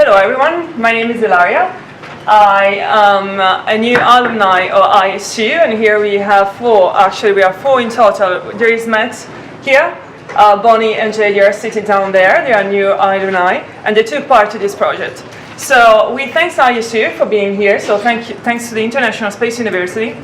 Hello everyone, my name is Ilaria. I am a new alumni of ISU, and here we have four in total. There is Matt here, Bonnie and Jay are sitting down there. They are new alumni, and they took part to this project. So we thanks ISU for being here, so thanks to the International Space University.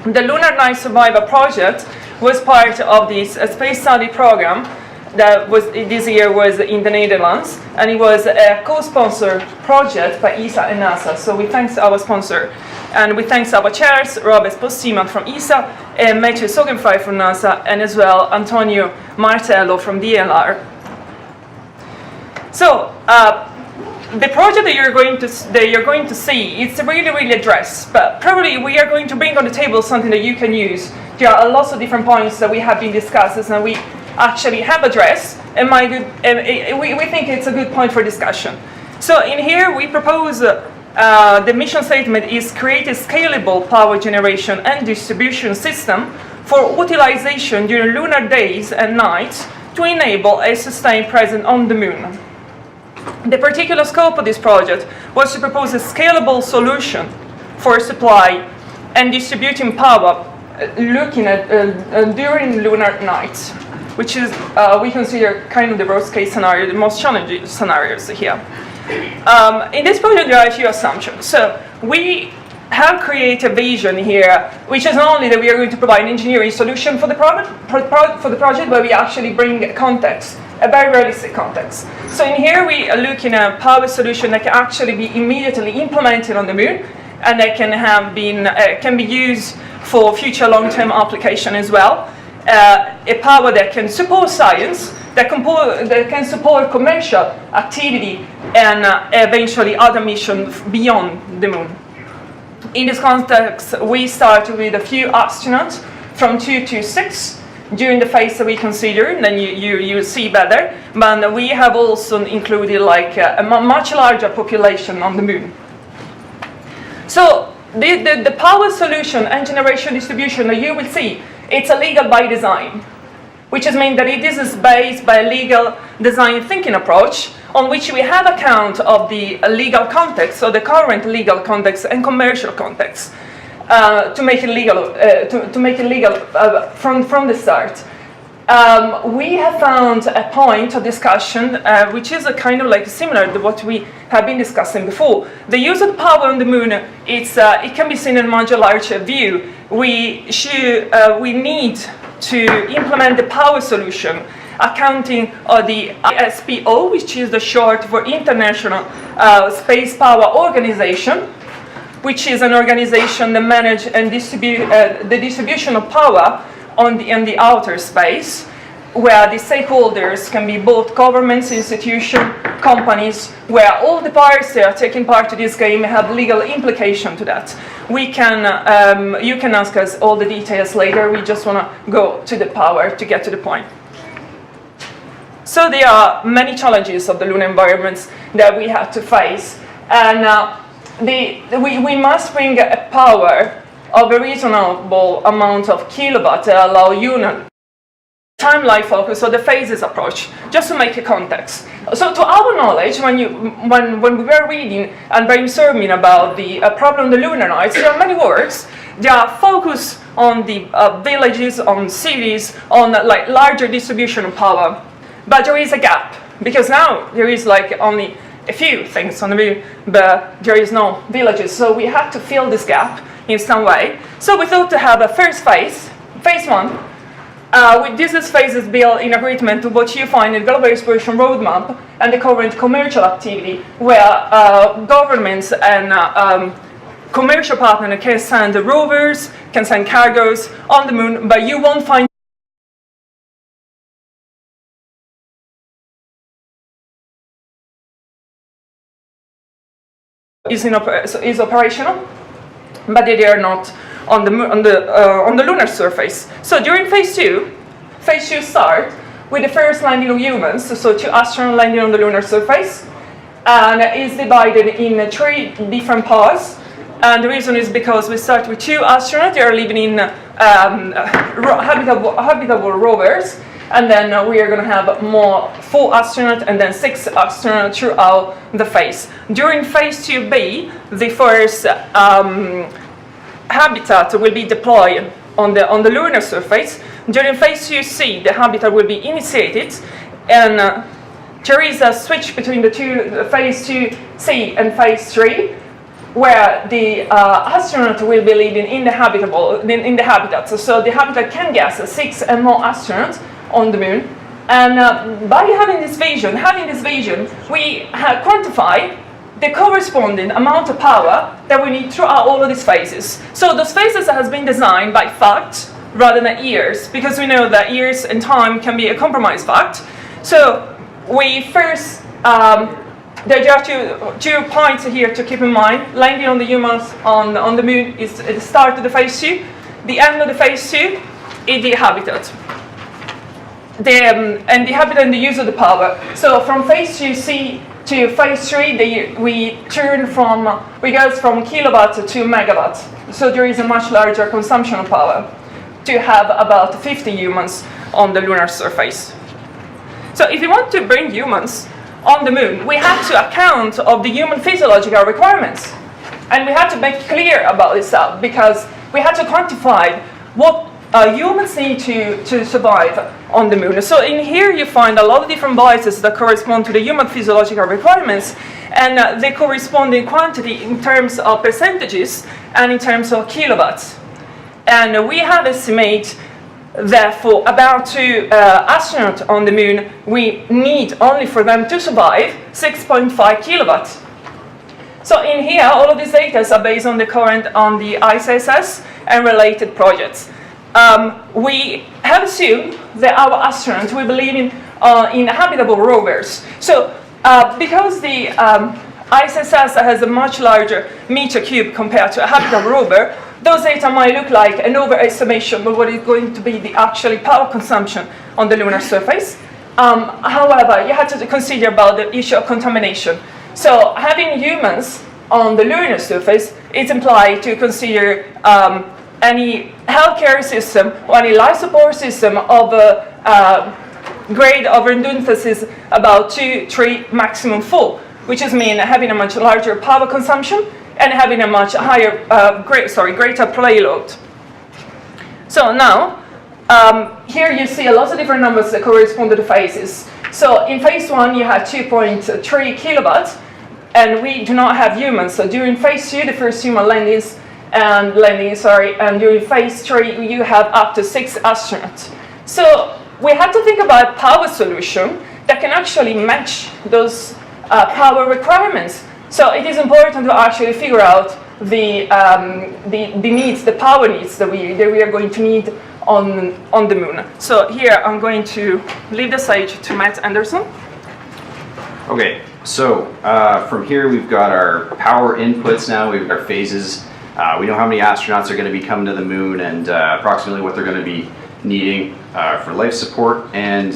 The Lunar Night Survivor project was part of this space study program that was this year was in the Netherlands, and it was a co-sponsored project by ESA and NASA. So we thanks our sponsor, and we thanks our chairs, Robert Postman from ESA, and Matthew Sogenfrey from NASA, and as well Antonio Martello from DLR. So the project that you're going to see, it's really addressed, but probably we are going to bring on the table something that you can use. There are lots of different points that we have been discussing, and we actually have addressed, and we think it's a good point for discussion. So in here we propose the mission statement is create a scalable power generation and distribution system for utilization during lunar days and nights to enable a sustained presence on the moon. The particular scope of this project was to propose a scalable solution for supply and distributing power looking at during lunar nights, which is we consider kind of the worst case scenario, the most challenging scenarios here. In this project there are a few assumptions. So we have created a vision here, which is not only that we are going to provide an engineering solution for the project, but we actually bring context, a very realistic context. So in here we are looking at a power solution that can actually be immediately implemented on the moon, and that can be used for future long-term application as well. A power that can support science, that can support commercial activity, and eventually other missions beyond the moon. In this context, we start with a few astronauts from 2 to 6 during the phase that we consider, and then you see better. But we have also included like a much larger population on the moon. So the power solution and generation distribution that you will see, it's illegal by design, which means that this is based by a legal design thinking approach on which we have account of the legal context, so the current legal context and commercial context, to make it legal, from the start. We have found a point of discussion which is a kind of like similar to what we have been discussing before. The use of power on the moon, it can be seen in a much larger view. We need to implement the power solution accounting of the ISPO, which is the short for International Space Power Organization, which is an organization that manages and the distribution of power in the outer space, where the stakeholders can be both governments, institutions, companies, where all the parties that are taking part to this game have legal implication to that. You can ask us all the details later. We just want to go to the power to get to the point. So there are many challenges of the lunar environments that we have to face, and we must bring a power of a reasonable amount of kilowatt that allow timeline focus or the phases approach, just to make a context. So to our knowledge, when we were reading and brainstorming about the problem of the lunar nights, there are many works. They are focused on the villages, on cities, on like larger distribution of power. But there is a gap, because now there is like only a few things on the moon, but there is no villages. So we have to fill this gap in some way. So we thought to have a first phase 1. This phase is built in agreement to what you find in the Global Exploration Roadmap and the current commercial activity, where governments and commercial partners can send rovers, can send cargoes on the moon, but you won't find is operational, but they are not on the lunar surface. So during phase 2 start with the first landing of humans, so 2 astronauts landing on the lunar surface, and is divided in 3 different parts. And the reason is because we start with 2 astronauts. They are living in habitable rovers, and then we are going to have more 4 astronauts and then 6 astronauts throughout the phase. During phase 2B, the first habitat will be deployed on the lunar surface. During phase 2C, the habitat will be initiated, and there is a switch between the two, phase 2C and phase 3, where the astronaut will be living in the habitat. So the habitat can gas 6 and more astronauts on the moon. And by having this vision, we have quantified the corresponding amount of power that we need throughout all of these phases. So those phases has been designed by fact rather than years, because we know that years and time can be a compromise fact. So we first, there are two points here to keep in mind. Landing on the humans on the moon is the start of the phase 2. The end of the phase 2 is the habitat. And the habitat and the use of the power. So from phase 2C to phase 3, we go from kilowatt to megawatt. So there is a much larger consumption of power to have about 50 humans on the lunar surface. So if you want to bring humans on the moon, we have to account of the human physiological requirements. And we have to make clear about this stuff, because we have to quantify what humans need to survive on the moon. So in here you find a lot of different biases that correspond to the human physiological requirements, and the corresponding quantity in terms of percentages and in terms of kilowatts. And we have estimated that for about 2 astronauts on the moon, we need only for them to survive 6.5 kilowatts. So in here, all of these data are based on the current on the ISS and related projects. We have assumed that our astronauts will be living in habitable rovers. So because the ISS has a much larger meter cube compared to a habitable rover, those data might look like an overestimation of what is going to be the actual power consumption on the lunar surface. However, you have to consider about the issue of contamination. So having humans on the lunar surface is implied to consider any healthcare system or any life support system of a grade of redundancies about 2, 3, maximum 4, which is mean having a much larger power consumption and having a much higher, greater payload. So now, here you see a lot of different numbers that correspond to the phases. So in phase 1 you had 2.3 kilowatts, and we do not have humans. So during phase 2, the first human landings, and during phase 3 you have up to 6 astronauts. So we had to think about a power solution that can actually match those power requirements. So it is important to actually figure out the needs, the power needs that we are going to need on the moon. So here I'm going to leave the stage to Matt Anderson. Okay, so from here we've got our power inputs now, we've got our phases. We know how many astronauts are going to be coming to the moon and approximately what they're going to be needing for life support. And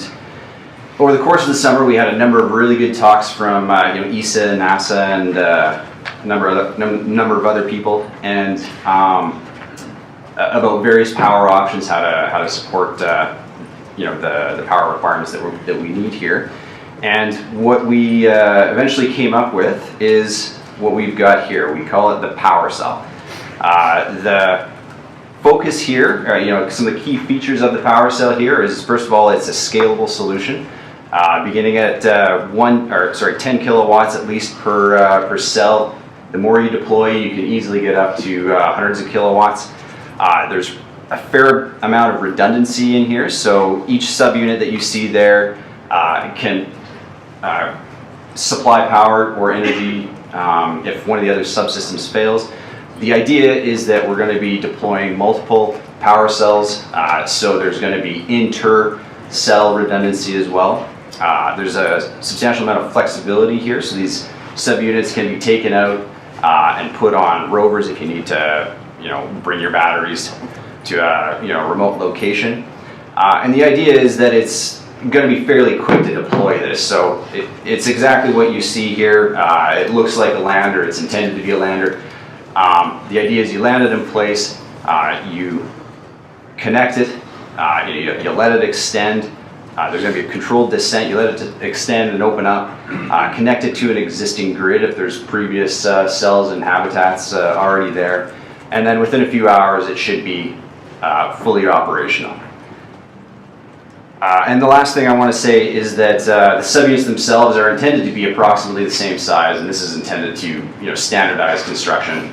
over the course of the summer, we had a number of really good talks from ESA, NASA, and a number of other people, and about various power options, how to support the power requirements that we need here. And what we eventually came up with is what we've got here. We call it the power cell. The focus here, some of the key features of the power cell here is, first of all, it's a scalable solution. Beginning at 10 kilowatts at least per cell. The more you deploy, you can easily get up to hundreds of kilowatts. There's a fair amount of redundancy in here, so each subunit that you see there can supply power or energy if one of the other subsystems fails. The idea is that we're going to be deploying multiple power cells, so there's going to be inter-cell redundancy as well. There's a substantial amount of flexibility here, so these subunits can be taken out and put on rovers if you need to, bring your batteries to a remote location. And the idea is that it's going to be fairly quick to deploy this. So it's exactly what you see here. It looks like a lander. It's intended to be a lander. The idea is you land it in place, you connect it, you let it extend. There's going to be a controlled descent. You let it extend and open up, connect it to an existing grid if there's previous cells and habitats already there. And then within a few hours, it should be fully operational. And the last thing I want to say is that the subunits themselves are intended to be approximately the same size, and this is intended to standardize construction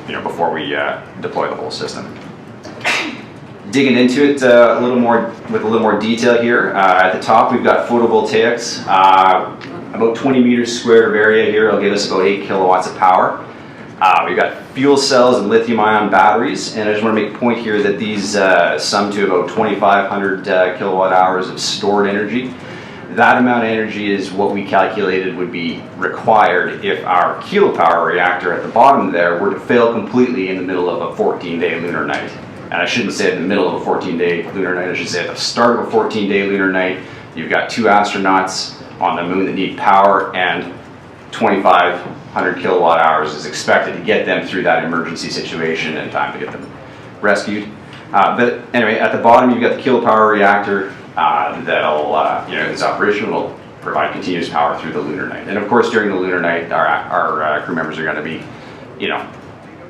before we deploy the whole system. Digging into it a little more detail here. At the top, we've got photovoltaics. About 20 meters squared of area here will give us about 8 kilowatts of power. We've got fuel cells and lithium-ion batteries, and I just want to make a point here that these sum to about 2,500 kilowatt hours of stored energy. That amount of energy is what we calculated would be required if our kilopower reactor at the bottom there were to fail completely in the middle of a 14-day lunar night. And I shouldn't say in the middle of a 14-day lunar night, I should say at the start of a 14-day lunar night. You've got 2 astronauts on the moon that need power, and 2,500 kilowatt hours is expected to get them through that emergency situation in time to get them rescued. But anyway, at the bottom you've got the kilopower reactor that'll, it's operational, it'll provide continuous power through the lunar night. And of course, during the lunar night, our crew members are going to be,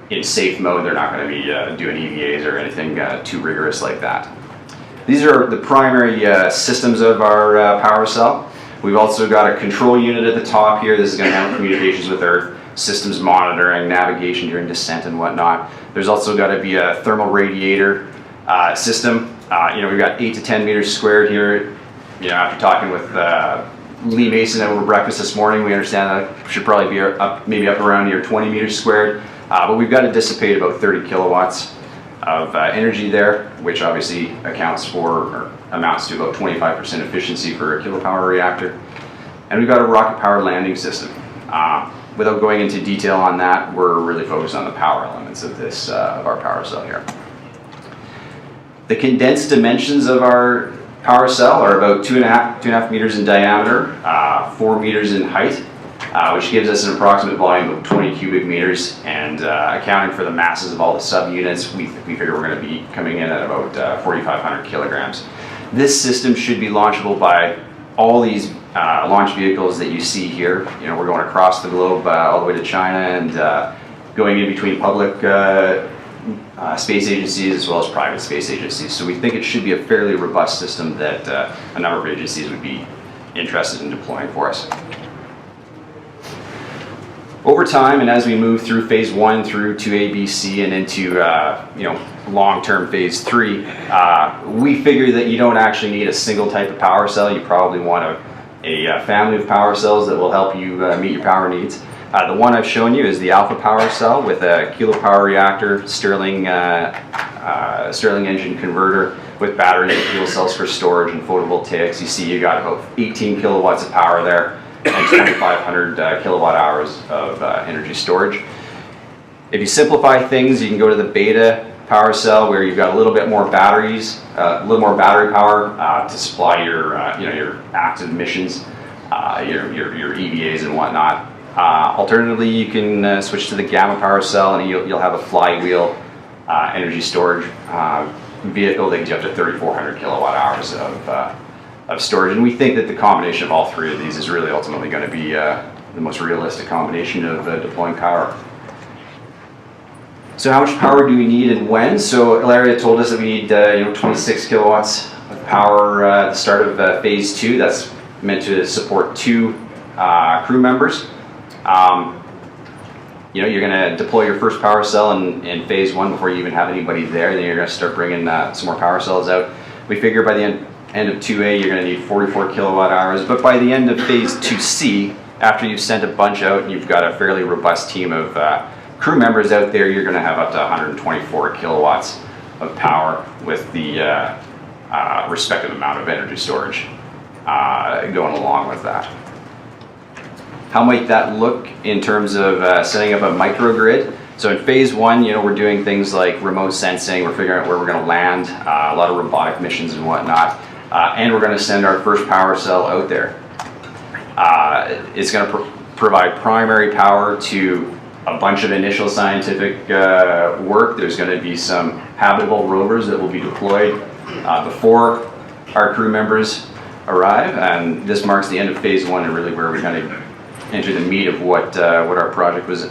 in safe mode. They're not going to be doing EVAs or anything too rigorous like that. These are the primary systems of our power cell. We've also got a control unit at the top here. This is going to handle communications with Earth, systems monitoring, navigation during descent and whatnot. There's also got to be a thermal radiator system. We've got 8 to 10 meters squared here. After talking with Lee Mason over breakfast this morning, we understand that should probably be maybe up around near 20 meters squared. But we've got to dissipate about 30 kilowatts of energy there, which obviously accounts for, or amounts to about 25% efficiency for a kilopower reactor. And we've got a rocket-powered landing system. Without going into detail on that, we're really focused on the power elements of this, of our power cell here. The condensed dimensions of our power cell are about 2.5 meters in diameter, 4 meters in height, which gives us an approximate volume of 20 cubic meters, and accounting for the masses of all the subunits, we figure we're going to be coming in at about 4,500 kilograms. This system should be launchable by all these launch vehicles that you see here. We're going across the globe all the way to China, and going in between public space agencies as well as private space agencies. So we think it should be a fairly robust system that a number of agencies would be interested in deploying for us. Over time, and as we move through phase 1 through to ABC and into long-term phase 3, we figure that you don't actually need a single type of power cell. You probably want a family of power cells that will help you meet your power needs. The one I've shown you is the alpha power cell with a kilopower reactor, Stirling engine converter with batteries and fuel cells for storage and photovoltaics. You see you got about 18 kilowatts of power there and 2,500 kilowatt hours of energy storage. If you simplify things, you can go to the beta power cell where you've got a little bit more batteries, a little more battery power to supply your your active missions, your EVAs and whatnot. Alternatively, you can switch to the gamma power cell, and you'll have a flywheel energy storage vehicle that gives you up to 3,400 kilowatt hours of storage. And we think that the combination of all three of these is really ultimately going to be the most realistic combination of deploying power. So how much power do we need and when? So Ilaria told us that we need 26 kilowatts of power at the start of phase 2. That's meant to support 2 crew members. You're going to deploy your first power cell in phase 1 before you even have anybody there. Then you're going to start bringing some more power cells out. We figure by the end of 2A, you're going to need 44 kilowatt hours. But by the end of phase 2C, after you've sent a bunch out and you've got a fairly robust team of crew members out there, you're going to have up to 124 kilowatts of power with the respective amount of energy storage going along with that. How might that look in terms of setting up a microgrid? So in phase 1, we're doing things like remote sensing. We're figuring out where we're going to land, a lot of robotic missions and whatnot, and we're going to send our first power cell out there. It's going to provide primary power to a bunch of initial scientific work. There's going to be some habitable rovers that will be deployed before our crew members arrive, and this marks the end of phase 1 and really where we kind of enter the meat of what our project was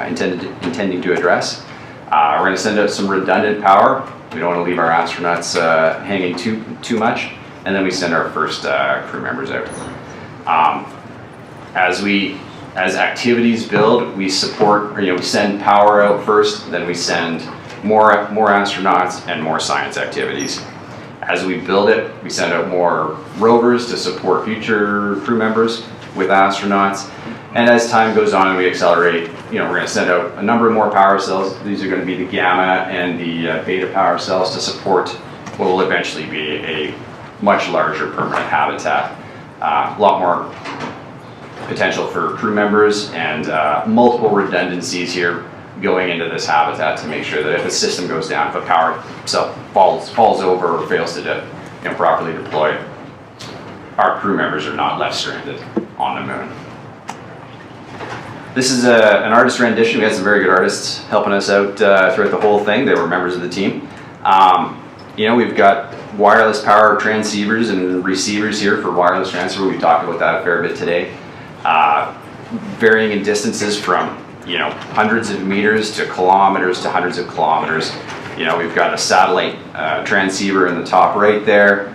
intending to address. We're going to send out some redundant power. We don't want to leave our astronauts hanging too much, and then we send our first crew members out. As activities build, we support, we send power out first, then we send more astronauts and more science activities. As we build it, we send out more rovers to support future crew members with astronauts. And as time goes on and we accelerate, we're going to send out a number of more power cells. These are going to be the gamma and the beta power cells to support what will eventually be a much larger permanent habitat. A lot more potential for crew members and multiple redundancies here going into this habitat to make sure that if a system goes down, if a power cell falls over or fails to properly deploy, our crew members are not left stranded on the moon. This is an artist rendition. We had some very good artists helping us out throughout the whole thing. They were members of the team. We've got wireless power transceivers and receivers here for wireless transfer. We talked about that a fair bit today. Varying in distances from hundreds of meters to kilometers to hundreds of kilometers. We've got a satellite transceiver in the top right there,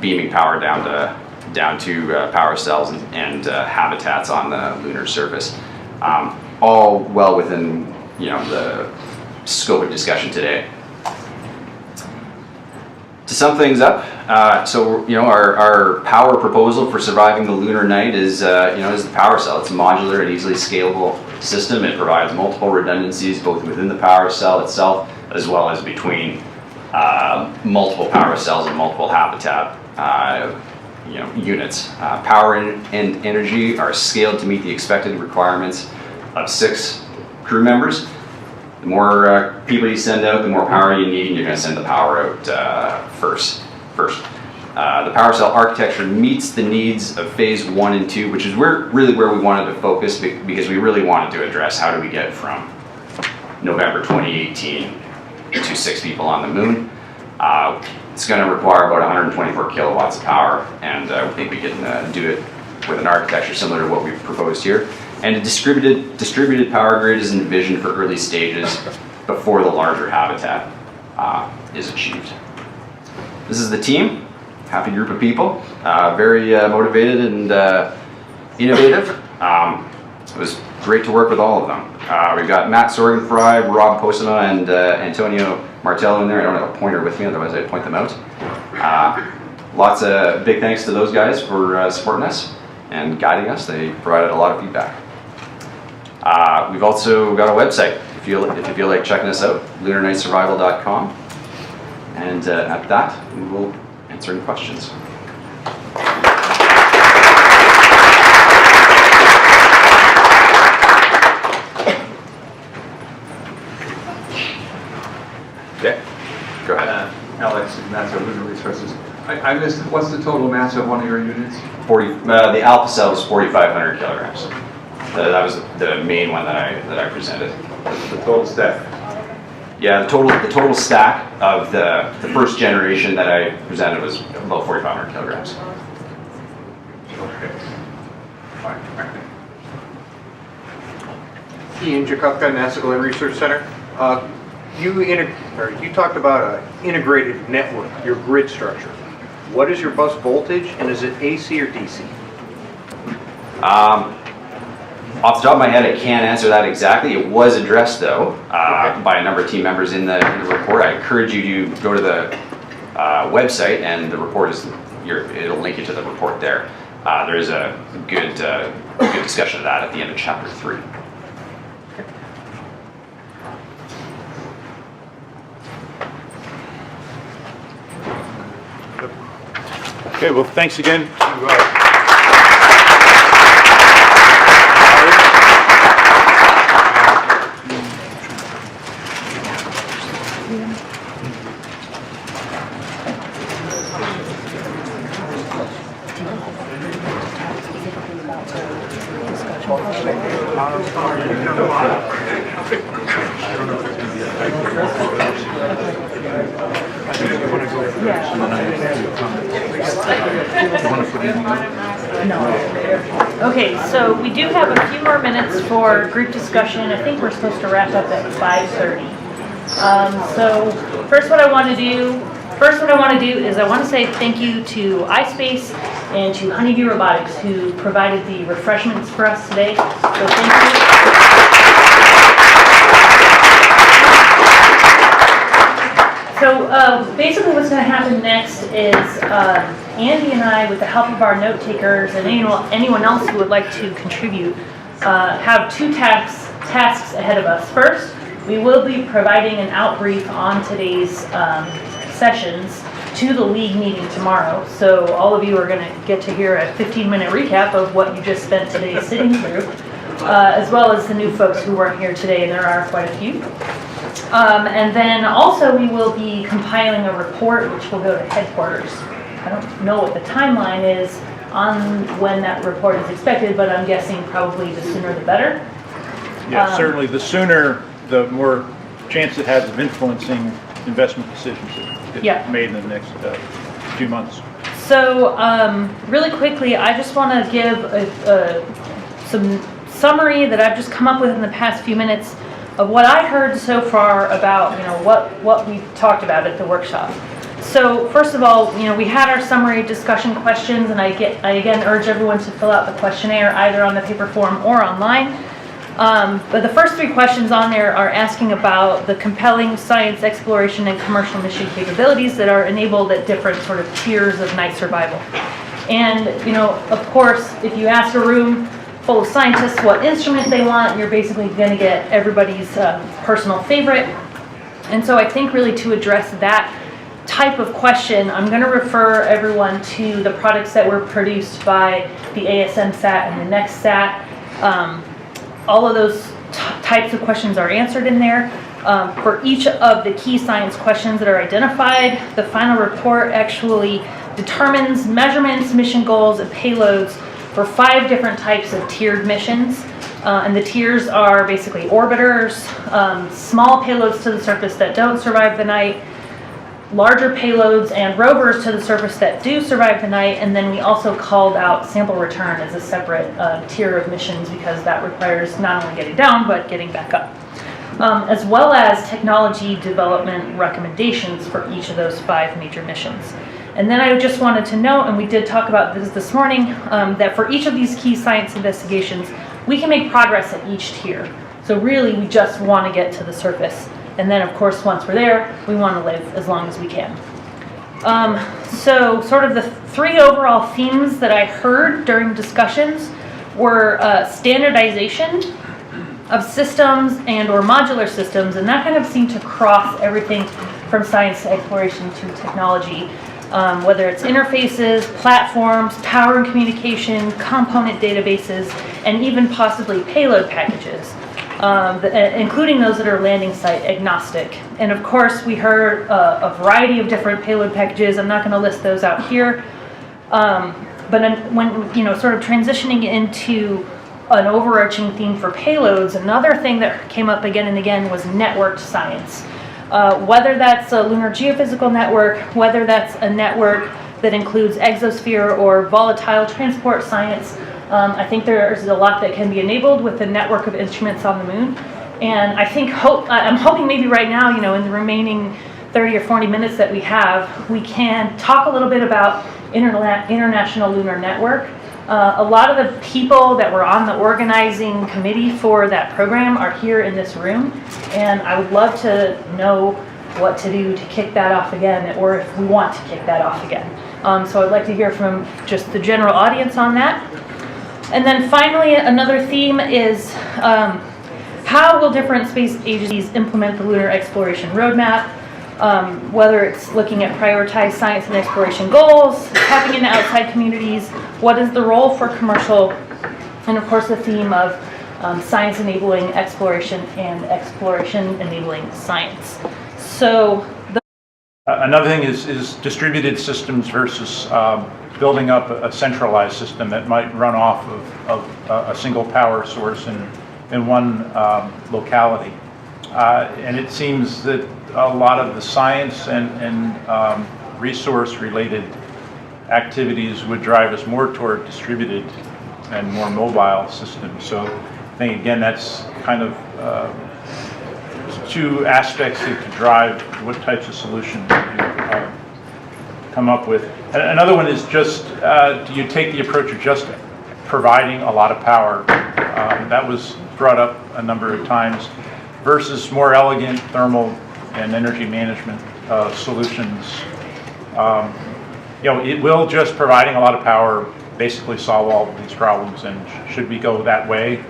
beaming power down to power cells and habitats on the lunar surface. All well within the scope of discussion today. To sum things up, our power proposal for surviving the lunar night is the power cell. It's a modular and easily scalable system. It provides multiple redundancies both within the power cell itself as well as between multiple power cells and multiple habitat units. Power and energy are scaled to meet the expected requirements of 6 crew members. The more people you send out, the more power you need, and you're going to send the power out first. The power cell architecture meets the needs of phase 1 and 2, which is really where we wanted to focus, because we really wanted to address how do we get from November 2018 to 6 people on the moon. It's going to require about 124 kilowatts of power, and we think we can do it with an architecture similar to what we've proposed here. And a distributed power grid is envisioned for early stages before the larger habitat is achieved. This is the team, happy group of people, very motivated and innovative. It was great to work with all of them. We've got Matt Sorgenfry, Rob Posima, and Antonio Martello in there. I don't have a pointer with me, otherwise I'd point them out. Lots of big thanks to those guys for supporting us and guiding us. They provided a lot of feedback. We've also got a website if you feel like checking us out, lunarnightsurvival.com. And at that, we will answer any questions. Okay, go ahead. Alex Ignacio, Lunar Resources. I missed, what's the total mass of one of your units? The alpha cell was 4,500 kilograms. That was the main one that I presented. The total stack? Yeah, the total stack of the first generation that I presented was about 4,500 kilograms. Okay. Fine. Ian Jakubka, NASA Glenn Research Center. You talked about an integrated network, your grid structure. What is your bus voltage, and is it AC or DC? Off the top of my head, I can't answer that exactly. It was addressed, though, by a number of team members in the report. I encourage you to go to the website, and the report it'll link you to the report there. There is a good discussion of that at the end of chapter 3. Okay, well, thanks again. Okay, so we do have a few more minutes for group discussion. I think we're supposed to wrap up at 5:30. So first what I want to do is I want to say thank you to iSpace and to Honeybee Robotics who provided the refreshments for us today. So thank you. So basically what's going to happen next is Andy and I, with the help of our note takers and anyone else who would like to contribute, have two tasks ahead of us. First, we will be providing an outbrief on today's sessions to the league meeting tomorrow. So all of you are going to get to hear a 15-minute recap of what you just spent today sitting through, as well as the new folks who weren't here today, and there are quite a few. And then also we will be compiling a report which will go to headquarters. I don't know what the timeline is on when that report is expected, but I'm guessing probably the sooner the better. Yeah, certainly the sooner, the more chance it has of influencing investment decisions that get made in the next few months. So really quickly, I just want to give some summary that I've just come up with in the past few minutes of what I heard so far about what we talked about at the workshop. So first of all, we had our summary discussion questions, and I again urge everyone to fill out the questionnaire either on the paper form or online. But the first three questions on there are asking about the compelling science, exploration, and commercial mission capabilities that are enabled at different sort of tiers of night survival. And of course, if you ask a room full of scientists what instrument they want, you're basically going to get everybody's personal favorite. And so I think really to address that type of question, I'm going to refer everyone to the products that were produced by the ASM SAT and the Next SAT. All of those types of questions are answered in there. For each of the key science questions that are identified, the final report actually determines measurements, mission goals, and payloads for 5 different types of tiered missions. And the tiers are basically orbiters, small payloads to the surface that don't survive the night, larger payloads and rovers to the surface that do survive the night, and then we also called out sample return as a separate tier of missions because that requires not only getting down but getting back up. As well as technology development recommendations for each of those 5 major missions. And then I just wanted to note, and we did talk about this morning, that for each of these key science investigations, we can make progress at each tier. So really, we just want to get to the surface. And then, of course, once we're there, we want to live as long as we can. So sort of the 3 overall themes that I heard during discussions were standardization of systems and or modular systems, and that kind of seemed to cross everything from science to exploration to technology. Whether it's interfaces, platforms, power and communication, component databases, and even possibly payload packages, including those that are landing site agnostic. And of course, we heard a variety of different payload packages. I'm not going to list those out here. But when sort of transitioning into an overarching theme for payloads, another thing that came up again and again was networked science. Whether that's a lunar geophysical network, whether that's a network that includes exosphere or volatile transport science, I think there's a lot that can be enabled with the network of instruments on the moon. And I think I'm hoping maybe right now, in the remaining 30 or 40 minutes that we have, we can talk a little bit about International Lunar Network. A lot of the people that were on the organizing committee for that program are here in this room, and I would love to know what to do to kick that off again, or if we want to kick that off again. So I'd like to hear from just the general audience on that. And then finally, another theme is how will different space agencies implement the lunar exploration roadmap? Whether it's looking at prioritized science and exploration goals, tapping into outside communities, what is the role for commercial, and of course the theme of science enabling exploration and exploration enabling science. So another thing is distributed systems versus building up a centralized system that might run off of a single power source in one locality. And it seems that a lot of the science and resource-related activities would drive us more toward distributed and more mobile systems. So I think, again, that's kind of two aspects that could drive what types of solutions you come up with. And another one is just, do you take the approach of just providing a lot of power? That was brought up a number of times, versus more elegant thermal and energy management solutions. Will just providing a lot of power basically solve all of these problems, and should we go that way?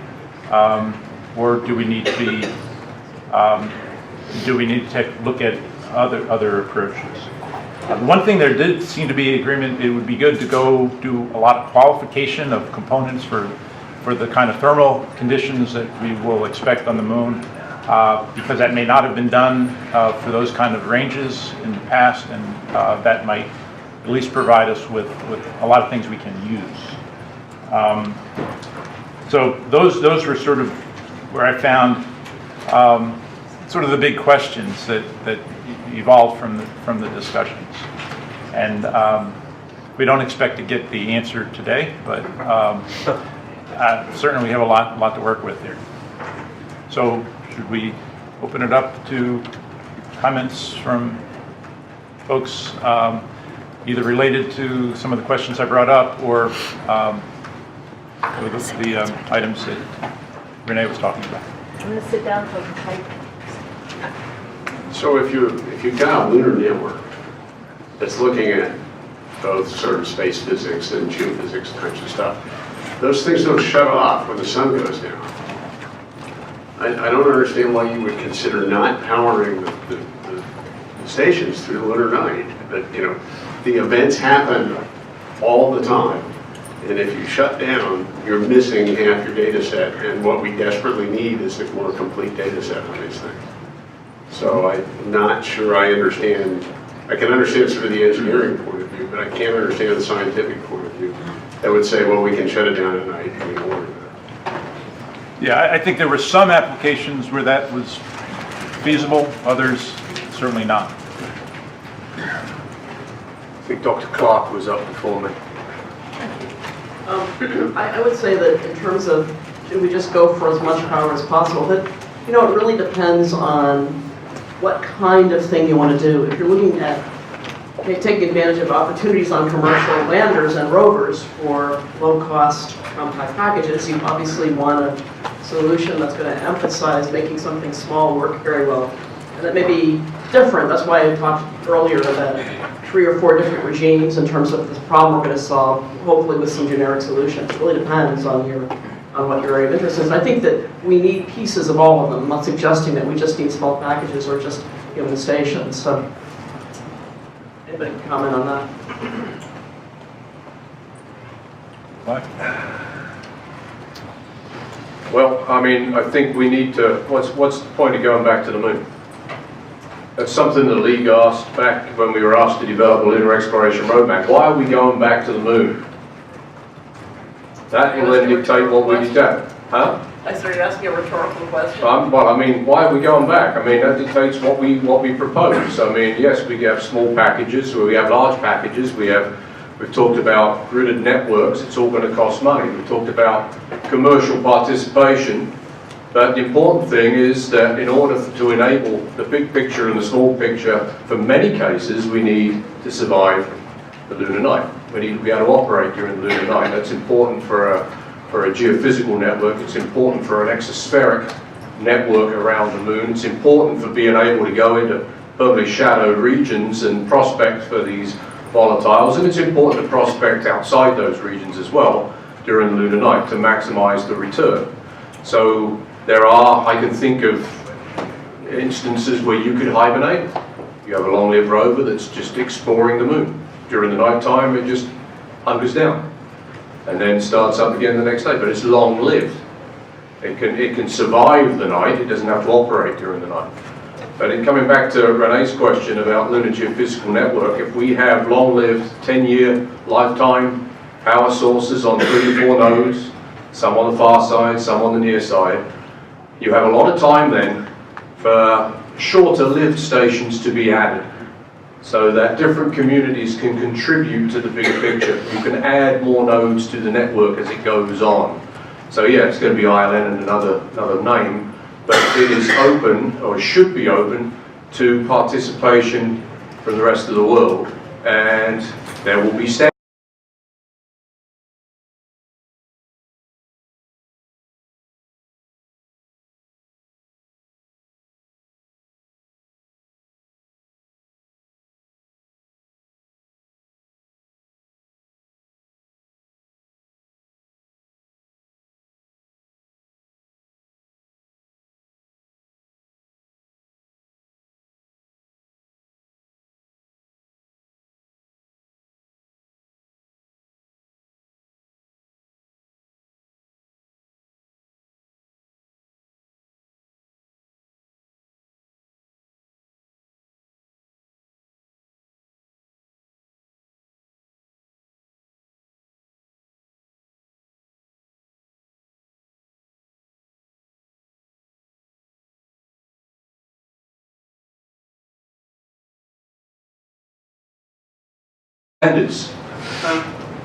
Or do we need to be, look at other approaches? One thing there did seem to be agreement, it would be good to go do a lot of qualification of components for the kind of thermal conditions that we will expect on the moon, because that may not have been done for those kind of ranges in the past, and that might at least provide us with a lot of things we can use. So those were sort of where I found sort of the big questions that evolved from the discussions. And we don't expect to get the answer today, but certainly we have a lot to work with there. So should we open it up to comments from folks, either related to some of the questions I brought up, or the items that Renee was talking about? I'm going to sit down so I can type. So if you've got a lunar network that's looking at both sort of space physics and geophysics types of stuff, those things don't shut off when the sun goes down. I don't understand why you would consider not powering the stations through the lunar night. But the events happen all the time, and if you shut down, you're missing half your data set. And what we desperately need is a more complete data set on these things. So I'm not sure I understand. I can understand sort of the engineering point of view, but I can't understand the scientific point of view that would say, well, we can shut it down at night and ignore that. Yeah, I think there were some applications where that was feasible, others certainly not. I think Dr. Clark was up before me. I would say that in terms of should we just go for as much power as possible, that it really depends on what kind of thing you want to do. If you're looking at taking advantage of opportunities on commercial landers and rovers for low-cost compact packages, you obviously want a solution that's going to emphasize making something small work very well. And that may be different. That's why I talked earlier about 3 or 4 different regimes in terms of this problem we're going to solve, hopefully with some generic solutions. It really depends on what your area of interest is. I think that we need pieces of all of them. I'm not suggesting that we just need small packages or just the stations. So, anybody can comment on that? What? Well, I mean, I think we need to, what's the point of going back to the moon? That's something the League asked back when we were asked to develop a lunar exploration roadmap. Why are we going back to the moon? That will then dictate what we detect. Huh? I started asking a rhetorical question. Well, I mean, why are we going back? I mean, that dictates what we propose. I mean, yes, we have small packages, or we have large packages. We've talked about gridded networks. It's all going to cost money. We've talked about commercial participation. But the important thing is that in order to enable the big picture and the small picture, for many cases, we need to survive the lunar night. We need to be able to operate during the lunar night. That's important for a geophysical network. It's important for an exospheric network around the moon. It's important for being able to go into permanently shadowed regions and prospect for these volatiles. And it's important to prospect outside those regions as well during the lunar night to maximize the return. So I can think of instances where you could hibernate. You have a long-lived rover that's just exploring the moon. During the night time, it just hunkers down and then starts up again the next day, but it's long-lived. It can survive the night. It doesn't have to operate during the night. But in coming back to Renee's question about lunar geophysical network, if we have long-lived 10-year lifetime power sources on 3 or 4 nodes, some on the far side, some on the near side, you have a lot of time then for shorter lift stations to be added, so that different communities can contribute to the bigger picture. You can add more nodes to the network as it goes on. So yeah, it's going to be ILN and another name, but it is open, or should be open, to participation from the rest of the world, and there will be standards.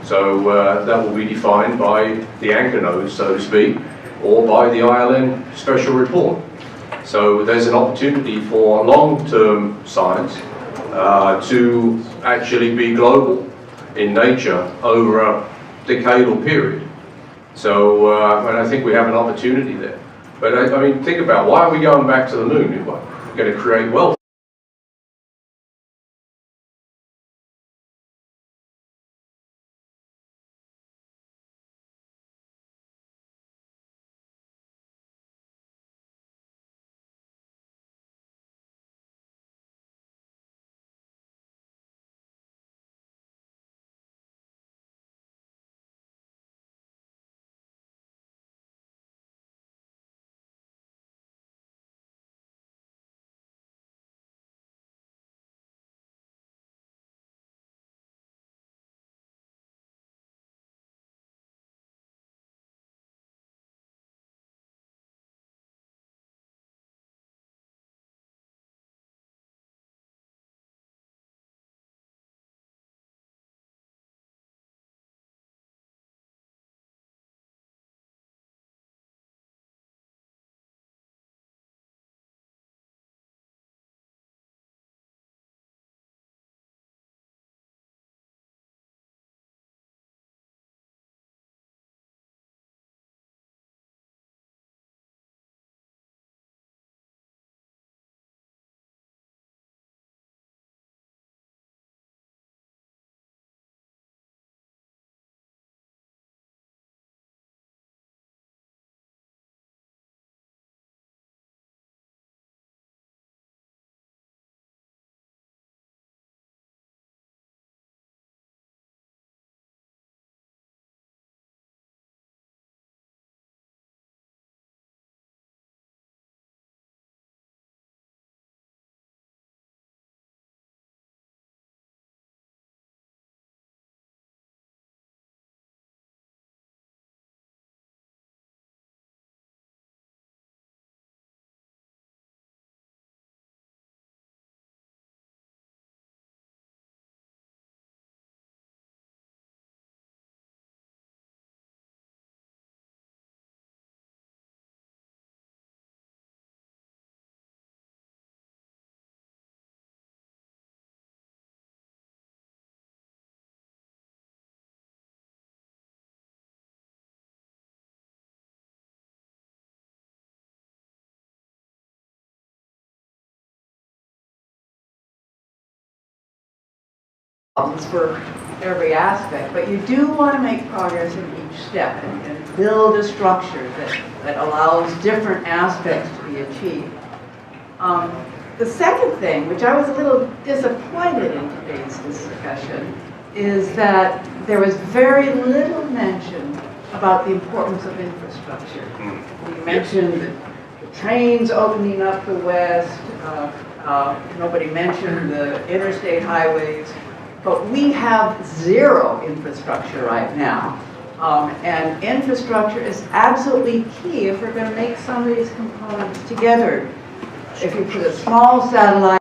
So that will be defined by the anchor nodes, so to speak, or by the ILN special report. So there's an opportunity for long-term science to actually be global in nature over a decadal period. So and I think we have an opportunity there. But I mean, think about, why are we going back to the moon if we're going to create wealth? Problems for every aspect, but you do want to make progress in each step and build a structure that allows different aspects to be achieved. The second thing, which I was a little disappointed in today's discussion, is that there was very little mention about the importance of infrastructure. We mentioned the trains opening up the West, nobody mentioned the interstate highways, but we have zero infrastructure right now. And infrastructure is absolutely key if we're going to make some of these components together if you put a small satellite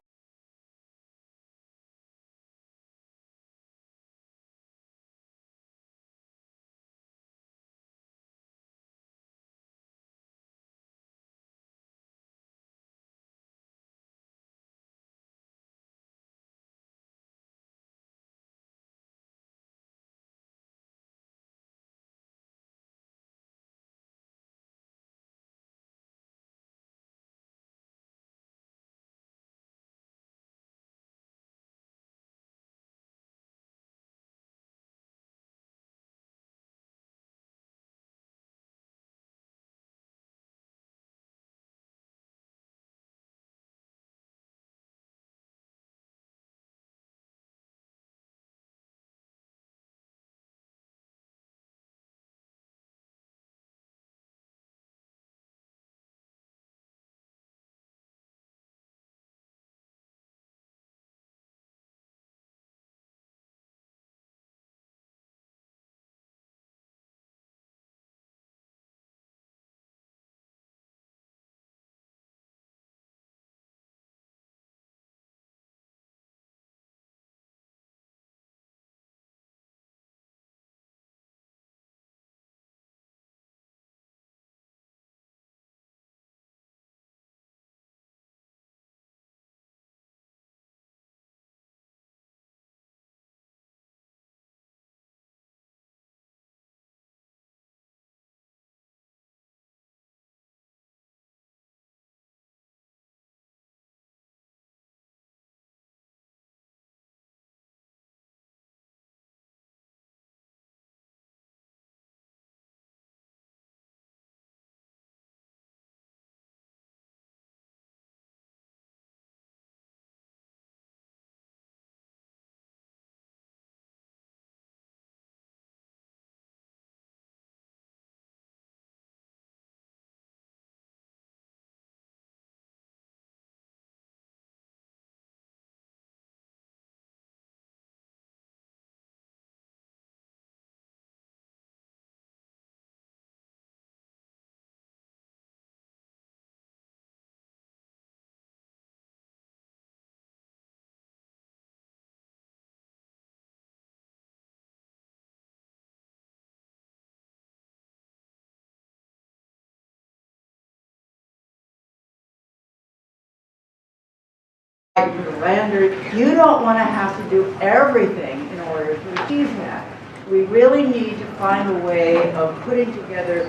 for the lander, you don't want to have to do everything in order to achieve that. We really need to find a way of putting together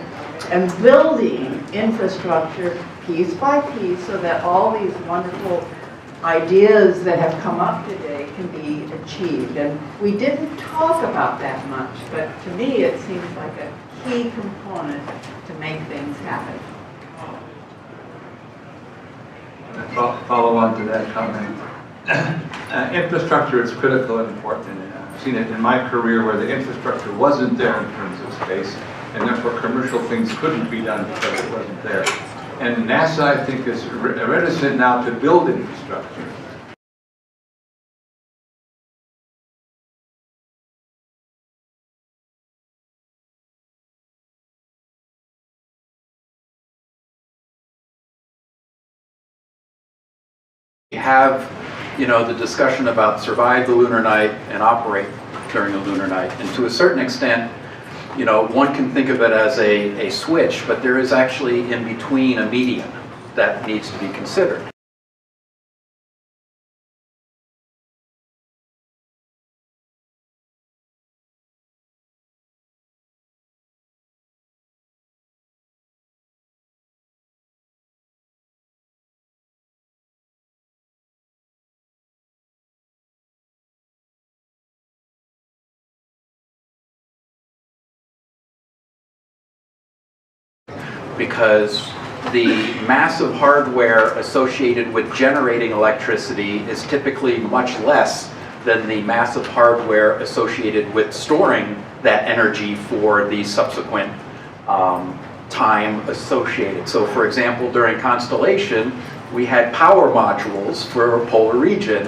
and building infrastructure piece by piece so that all these wonderful ideas that have come up today can be achieved. And we didn't talk about that much, but to me it seems like a key component to make things happen. Follow on to that comment. Infrastructure is critical and important. I've seen it in my career where the infrastructure wasn't there in terms of space, and therefore commercial things couldn't be done because it wasn't there. And NASA, I think, is reticent now to build infrastructure. We have, the discussion about survive the lunar night and operate during a lunar night. And to a certain extent, one can think of it as a switch, but there is actually in between a median that needs to be considered. Because the massive hardware associated with generating electricity is typically much less than the massive hardware associated with storing that energy for the subsequent time associated. So for example, during constellation, we had power modules for a polar region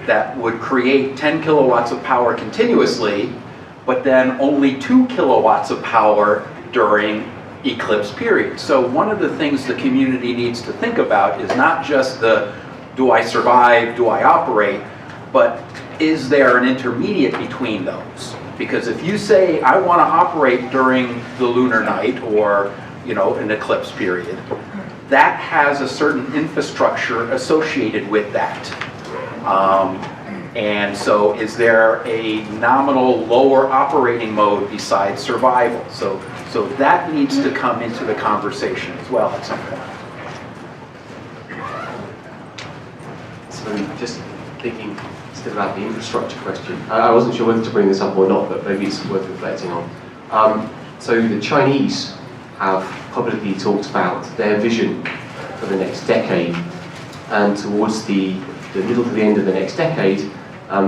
that would create 10 kilowatts of power continuously, but then only 2 kilowatts of power during eclipse period. So one of the things the community needs to think about is not just the, do I survive, do I operate, but is there an intermediate between those? Because if you say, I want to operate during the lunar night or, you know, an eclipse period, that has a certain infrastructure associated with that. And so is there a nominal lower operating mode besides survival? So that needs to come into the conversation as well at some point. So just thinking still about the infrastructure question. I wasn't sure whether to bring this up or not, but maybe it's worth reflecting on. So the Chinese have publicly talked about their vision for the next decade, and towards the middle to the end of the next decade,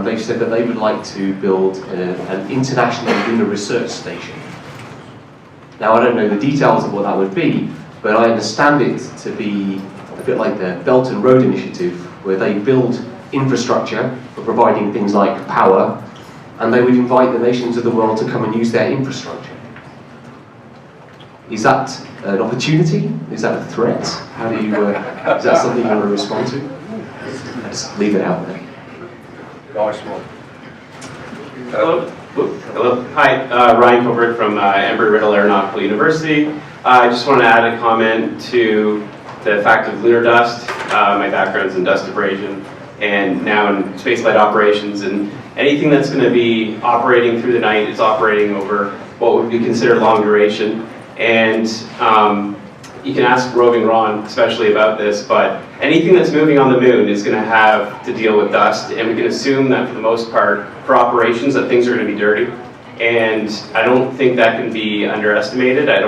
they've said that they would like to build an international lunar research station. Now, I don't know the details of what that would be, but I understand it to be a bit like the Belt and Road Initiative, where they build infrastructure for providing things like power, and they would invite the nations of the world to come and use their infrastructure. Is that an opportunity? Is that a threat? How do you, is that something you want to respond to? Just leave it out there. Hello. Hello. Hi, Ryan Colbert from Embry-Riddle Aeronautical University. I just want to add a comment to the fact of lunar dust. My background's in dust abrasion and now in spaceflight operations, and anything that's going to be operating through the night is operating over what would be considered long duration. And you can ask Roving Ron especially about this, but anything that's moving on the moon is going to have to deal with dust, and we can assume that for the most part, for operations, that things are going to be dirty. And I don't think that can be underestimated. I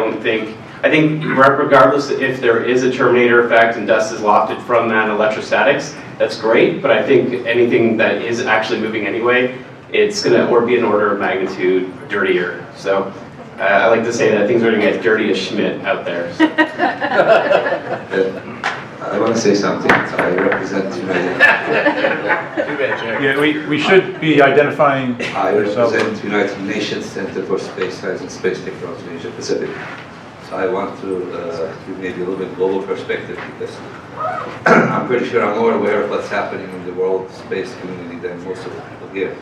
think regardless if there is a terminator effect and dust is lofted from that electrostatics, that's great, but I think anything that is actually moving anyway, it's going to be an order of magnitude dirtier. So I like to say that things are going to get dirty as Schmidt out there. So. I want to say something. I represent United. Yeah, we should be identifying. I represent United Nations Center for Space Science and Space Technology in Asia Pacific. So I want to give maybe a little bit global perspective, because I'm pretty sure I'm more aware of what's happening in the world space community than most of the people here.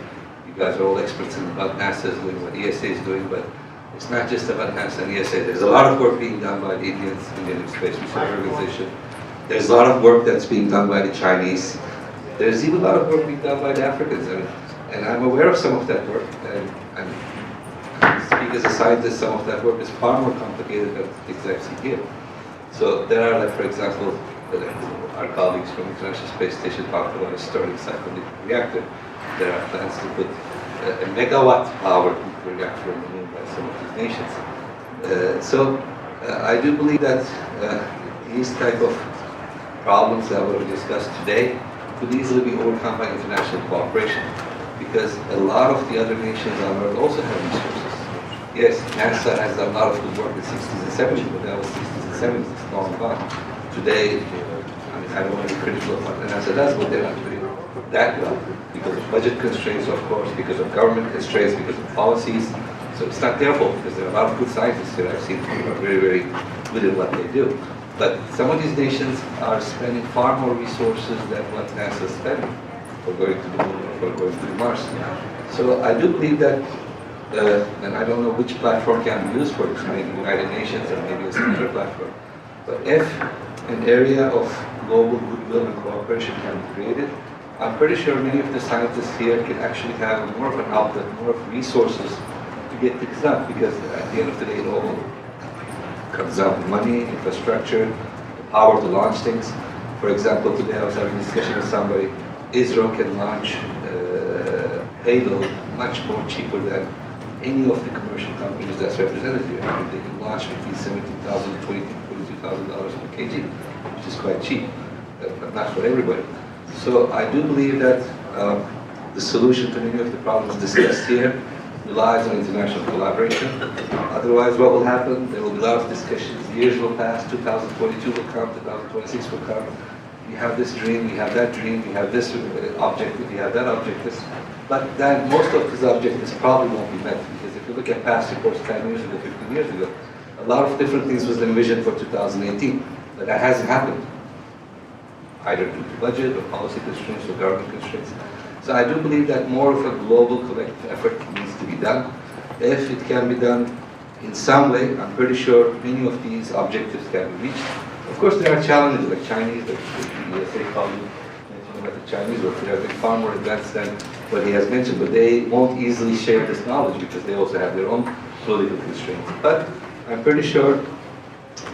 You guys are all experts in what NASA is doing, what ESA is doing, but it's not just about NASA and ESA. There's a lot of work being done by the Indian Space Research Organization. There's a lot of work that's being done by the Chinese. There's even a lot of work being done by the Africans. And I'm aware of some of that work. And speak as a scientist, some of that work is far more complicated than things I've seen here. So there are, like, for example, our colleagues from the International Space Station talked about a Stirling cycle nuclear reactor. There are plans to put a megawatt-powered nuclear reactor on the moon by some of these nations. So I do believe that these type of problems that were discussed today could easily be overcome by international cooperation, because a lot of the other nations on Earth also have resources. Yes, NASA has done a lot of good work in the 60s and 70s, but that was 60s and 70s, it's long gone. Today, I mean, I don't want to be critical of what NASA does, but they're not doing that well, because of budget constraints, of course, because of government constraints, because of policies. So it's not their fault, because there are a lot of good scientists here I've seen who are very, very good at what they do. But some of these nations are spending far more resources than what NASA is spending for going to the moon or for going to Mars. So I do believe that, and I don't know which platform can be used for this, maybe United Nations or maybe a similar platform. But if an area of global goodwill and cooperation can be created, I'm pretty sure many of the scientists here can actually have more of an outlet, more of resources to get things done, because at the end of the day, it all comes down to money, infrastructure, the power to launch things. For example, today I was having a discussion with somebody. Israel can launch payload much more cheaper than any of the commercial companies that's represented here. I mean, they can launch between $17,000 and $22,000 per kg, which is quite cheap, but not for everybody. So I do believe that the solution to many of the problems discussed here relies on international collaboration. Otherwise, what will happen? There will be a lot of discussions. Years will pass. 2022 will come. 2026 will come. We have this dream. We have that dream. We have this objective. We have that objective. But then most of these objectives probably won't be met, because if you look at past reports 10 years ago, 15 years ago, a a lot of different things was envisioned for 2018, but that hasn't happened, either due to budget or policy constraints or government constraints. So I do believe that more of a global collective effort needs to be done. If it can be done in some way, I'm pretty sure many of these objectives can be reached. Of course, there are challenges like Chinese, like the USA colleague mentioned about the Chinese, or they are far more advanced than what he has mentioned, but they won't easily share this knowledge because they also have their own political constraints. But I'm pretty sure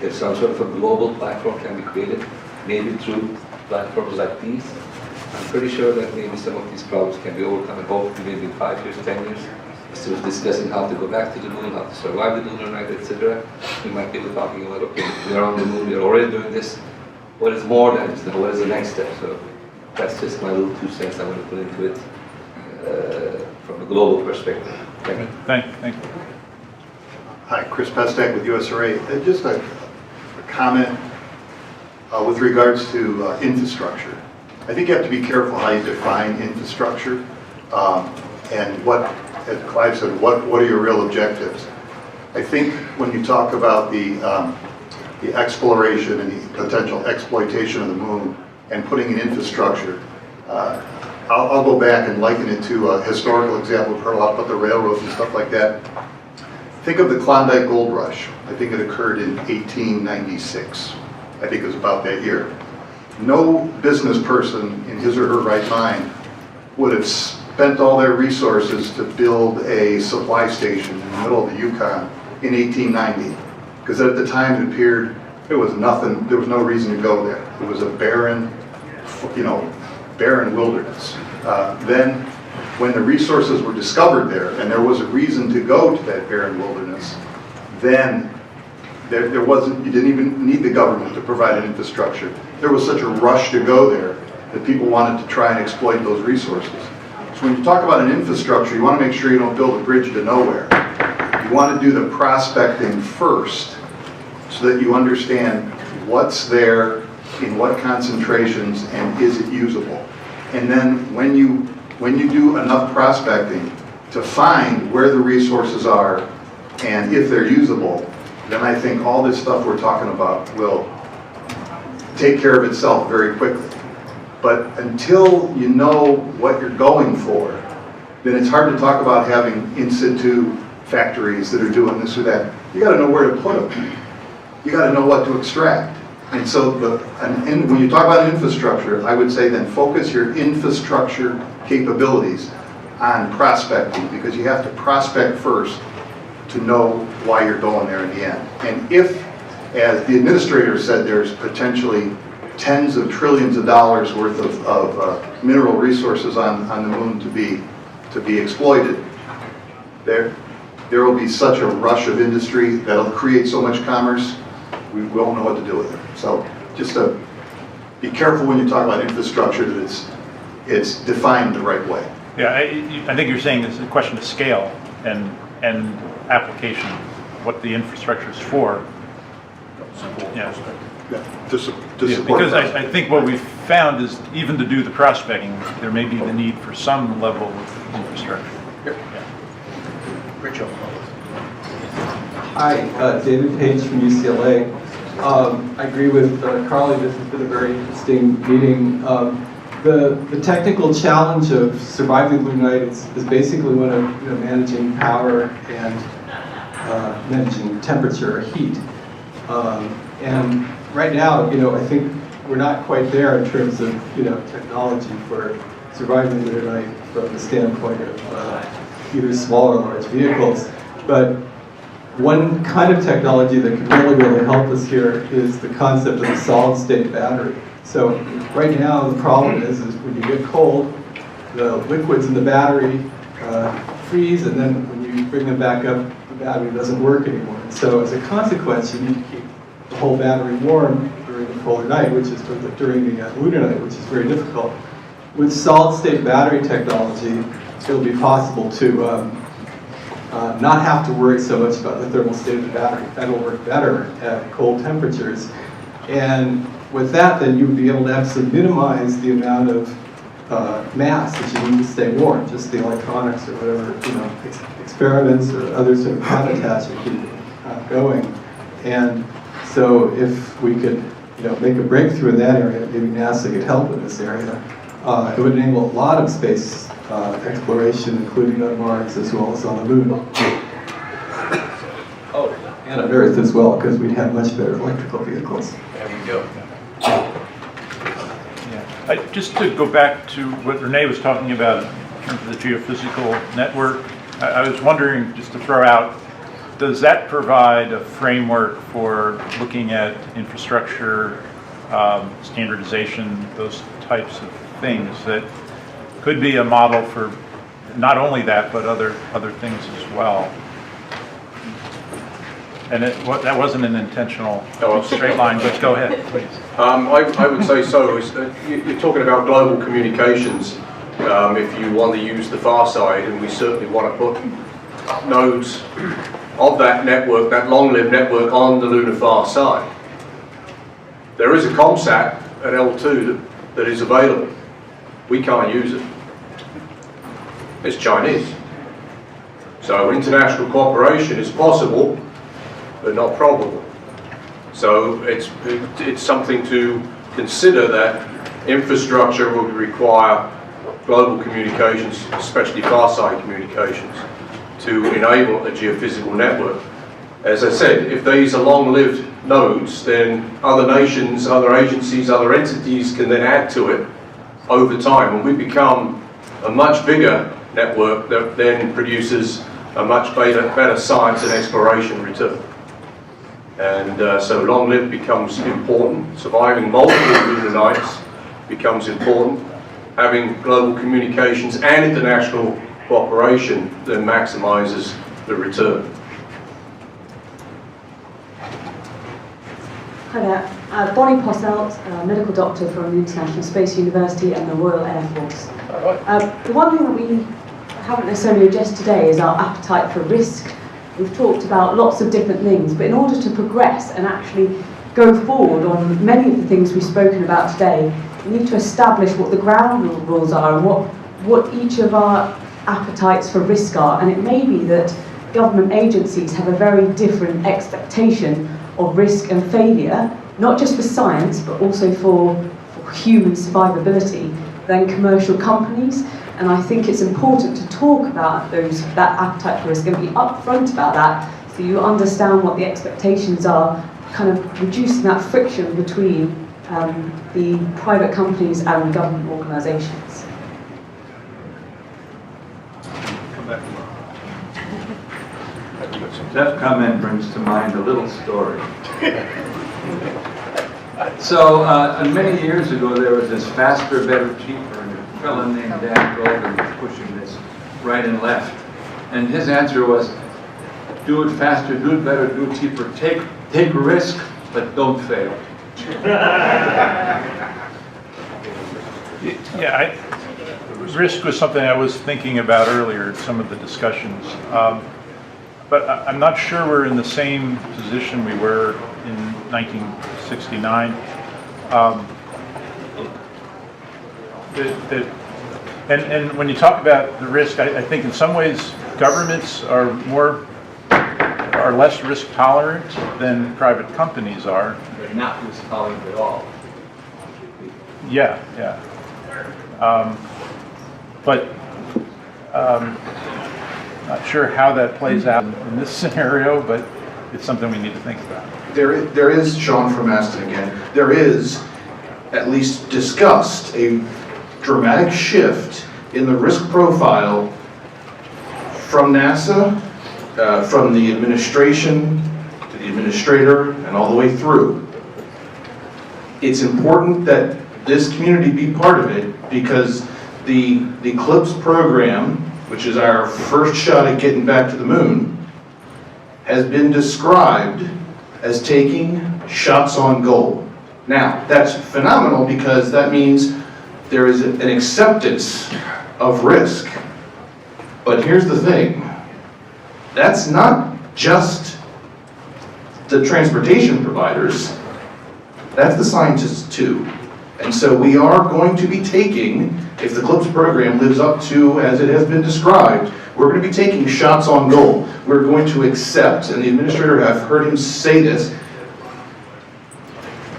if some sort of a global platform can be created, maybe through platforms like these, I'm pretty sure that maybe some of these problems can be overcome, and hopefully maybe in 5 years, 10 years, instead of discussing how to go back to the moon, how to survive the lunar night, etc., we might be talking about, okay, we are on the moon, we are already doing this, what is more than this, what is the next step? So that's just my little 2 cents I want to put into it from a global perspective. Thank you. Thank you. Hi, Chris Pestek with USRA. Just a comment with regards to infrastructure. I think you have to be careful how you define infrastructure and what, as Clive said, what are your real objectives? I think when you talk about the exploration and the potential exploitation of the moon and putting in infrastructure, I'll go back and liken it to a historical example. We've heard a lot about the railroads and stuff like that. Think of the Klondike Gold Rush. I think it occurred in 1896. I think it was about that year. No business person in his or her right mind would have spent all their resources to build a supply station in the middle of the Yukon in 1890. Because at the time it appeared there was nothing, there was no reason to go there. It was a barren, barren wilderness. Then when the resources were discovered there and there was a reason to go to that barren wilderness, then there wasn't, you didn't even need the government to provide an infrastructure. There was such a rush to go there that people wanted to try and exploit those resources. So when you talk about an infrastructure, you want to make sure you don't build a bridge to nowhere. You want to do the prospecting first so that you understand what's there, in what concentrations, and is it usable. And then when you do enough prospecting to find where the resources are and if they're usable, then I think all this stuff we're talking about will take care of itself very quickly. But until you know what you're going for, then it's hard to talk about having in situ factories that are doing this or that. You got to know where to put them. You got to know what to extract. And so when you talk about infrastructure, I would say then focus your infrastructure capabilities on prospecting, because you have to prospect first to know why you're going there in the end. And if, as the administrator said, there's potentially tens of trillions of dollars worth of mineral resources on the moon to be exploited, there will be such a rush of industry that'll create so much commerce, we won't know what to do with it. So just be careful when you talk about infrastructure that it's defined the right way. Yeah, I think you're saying it's a question of scale and application, what the infrastructure is for. Yeah. To support because that. I think what we've found is even to do the prospecting, there may be the need for some level of infrastructure. Yep. Yeah. Rachel. Hi, David Page from UCLA. I agree with Carly, this has been a very interesting meeting. The technical challenge of surviving the lunar night is basically one of managing power and managing temperature or heat. And right now, I think we're not quite there in terms of technology for surviving the lunar night from the standpoint of either small or large vehicles. But one kind of technology that could really help us here is the concept of a solid-state battery. So right now the problem is when you get cold, the liquids in the battery freeze, and then when you bring them back up, the battery doesn't work anymore. And so as a consequence, you need to keep the whole battery warm during the polar night, which is during the lunar night, which is very difficult. With solid-state battery technology, it'll be possible to not have to worry so much about the thermal state of the battery. That'll work better at cold temperatures. And with that, then you would be able to actually minimize the amount of mass that you need to stay warm, just the electronics or whatever, experiments or other sort of habitats you keep going. And so if we could, make a breakthrough in that area, maybe NASA could help in this area, it would enable a lot of space exploration, including on Mars as well as on the Moon. Oh, and on Earth as well, because we'd have much better electrical vehicles. There we go. Just to go back to what Renee was talking about in terms of the geophysical network, I was wondering, just to throw out, does that provide a framework for looking at infrastructure, standardization, those types of things that could be a model for not only that, but other things as well? And that wasn't an intentional straight line, but go ahead, please. I would say so. You're talking about global communications. If you want to use the far side, and we certainly want to put nodes of that network, that long-lived network, on the lunar far side. There is a ComSat at L2 that is available. We can't use it. It's Chinese. So international cooperation is possible, but not probable. So it's something to consider, that infrastructure will require global communications, especially far-side communications, to enable a geophysical network. As I said, if these are long-lived nodes, then other nations, other agencies, other entities can then add to it over time, and we become a much bigger network that then produces a much better science and exploration return. And so long-lived becomes important. Surviving multiple lunar nights becomes important. Having global communications and international cooperation then maximizes the return. Hi there, Bonnie Posselt, medical doctor from the International Space University and the Royal Air Force. The one thing that we haven't necessarily addressed today is our appetite for risk. We've talked about lots of different things, but in order to progress and actually go forward on many of the things we've spoken about today, we need to establish what the ground rules are and what each of our appetites for risk are. And it may be that government agencies have a very different expectation of risk and failure, not just for science, but also for human survivability, than commercial companies. And I think it's important to talk about that appetite for risk and be upfront about that, so you understand what the expectations are, kind of reducing that friction between the private companies and government organisations. Come back. That comment brings to mind a little story. So many years ago, there was this faster, better, cheaper, and a fellow named Dan Golden was pushing this right and left. And his answer was, do it faster, do it better, do it cheaper, take risk, but don't fail. Yeah, risk was something I was thinking about earlier in some of the discussions. But I'm not sure we're in the same position we were in 1969. And when you talk about the risk, I think in some ways governments are less risk tolerant than private companies are. They're not risk tolerant at all. Yeah. But not sure how that plays out in this scenario, but it's something we need to think about. There is, Sean from Aston again, there is at least discussed a dramatic shift in the risk profile from NASA, from the administration to the administrator and all the way through. It's important that this community be part of it, because the CLIPS program, which is our first shot at getting back to the moon, has been described as taking shots on goal. Now, that's phenomenal, because that means there is an acceptance of risk. But here's the thing, that's not just the transportation providers, that's the scientists too. And so we are going to be taking, if the CLIPS program lives up to as it has been described, we're going to be taking shots on goal. We're going to accept, and the administrator, I've heard him say this,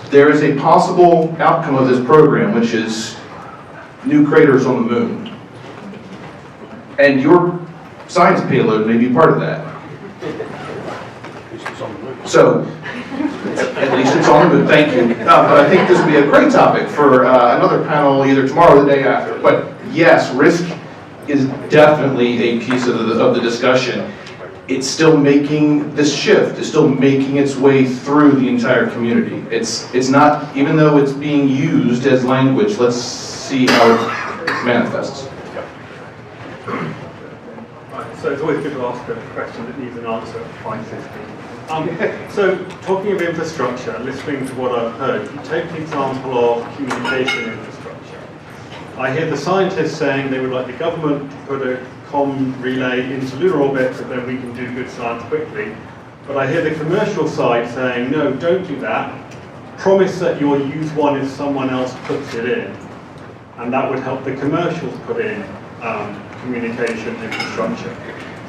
there is a possible outcome of this program, which is new craters on the moon. And your science payload may be part of that. So, at least it's on the moon, thank you. But I think this would be a great topic for another panel either tomorrow or the day after. But yes, risk is definitely a piece of the discussion. It's still making this shift, it's still making its way through the entire community. It's not, even though it's being used as language, let's see how it manifests. So it's always good to ask a question that needs an answer at 5:50. So talking of infrastructure, listening to what I've heard, you take the example of communication infrastructure. I hear the scientists saying they would like the government to put a comm relay into lunar orbit so then we can do good science quickly. But I hear the commercial side saying, no, don't do that. Promise that you'll use one if someone else puts it in. And that would help the commercials put in communication infrastructure.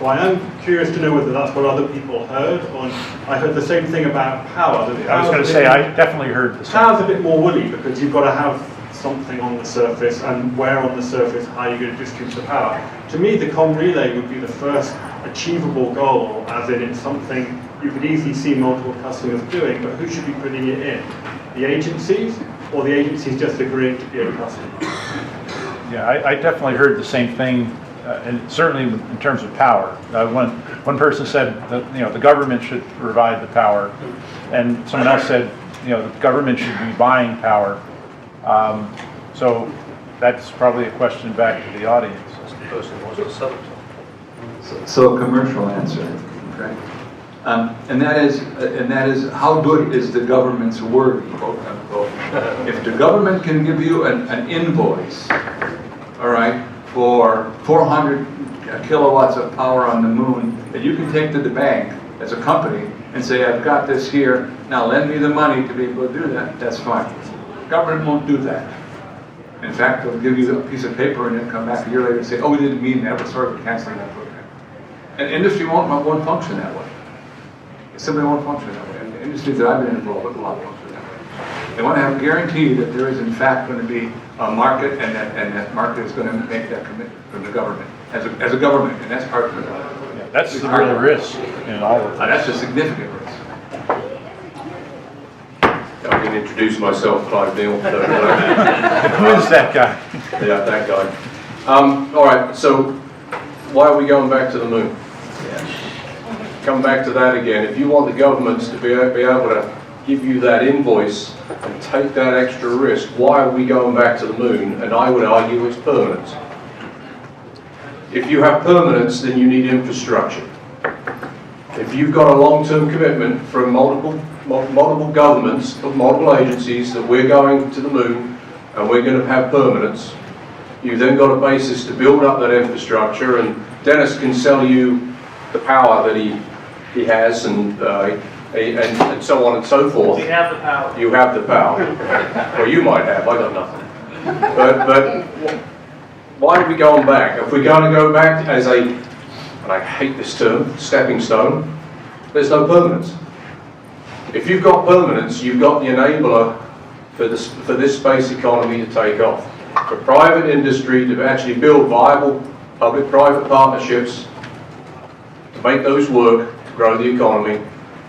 So I am curious to know whether that's what other people heard, or I heard the same thing about power. I was going to say, I definitely heard the same. Power's a bit more woolly because you've got to have something on the surface, and where on the surface, how you're going to distribute the power. To me, the comm relay would be the first achievable goal, as in it's something you could easily see multiple customers doing, but who should be putting it in? The agencies, or the agencies just agreeing to be a customer? Yeah, I definitely heard the same thing, and certainly in terms of power. One person said that the government should provide the power, and someone else said the government should be buying power. So that's probably a question back to the audience. So a commercial answer, okay? And that is how good is the government's word, quote unquote. If the government can give you an invoice, all right, for 400 kilowatts of power on the moon that you can take to the bank as a company and say, I've got this here, now lend me the money to be able to do that, that's fine. Government won't do that. In fact, they'll give you a piece of paper and then come back a year later and say, oh, we didn't mean that, we're sorry for canceling that program. And industry won't function that way. It simply won't function that way. And the industries that I've been involved with will not function that way. They want to have a guarantee that there is in fact going to be a market, and that market is going to make that commitment from the government, as a government, and that's part of it. Yeah, that's the real risk in all of this. That's a significant risk. I can introduce myself, Clive Neal. Who is that guy? Yeah, that guy. All right, so why are we going back to the moon? Come back to that again. If you want the governments to be able to give you that invoice and take that extra risk, why are we going back to the moon? And I would argue it's permanence. If you have permanence, then you need infrastructure. If you've got a long-term commitment from multiple governments, multiple agencies that we're going to the moon and we're going to have permanence, you've then got a basis to build up that infrastructure, and Dennis can sell you the power that he has and so on and so forth. You have the power. You have the power. Well, you might have, I got nothing. But why are we going back? If we're going to go back as a, and I hate this term, stepping stone, there's no permanence. If you've got permanence, you've got the enabler for this space economy to take off. For private industry to actually build viable public-private partnerships, to make those work, to grow the economy,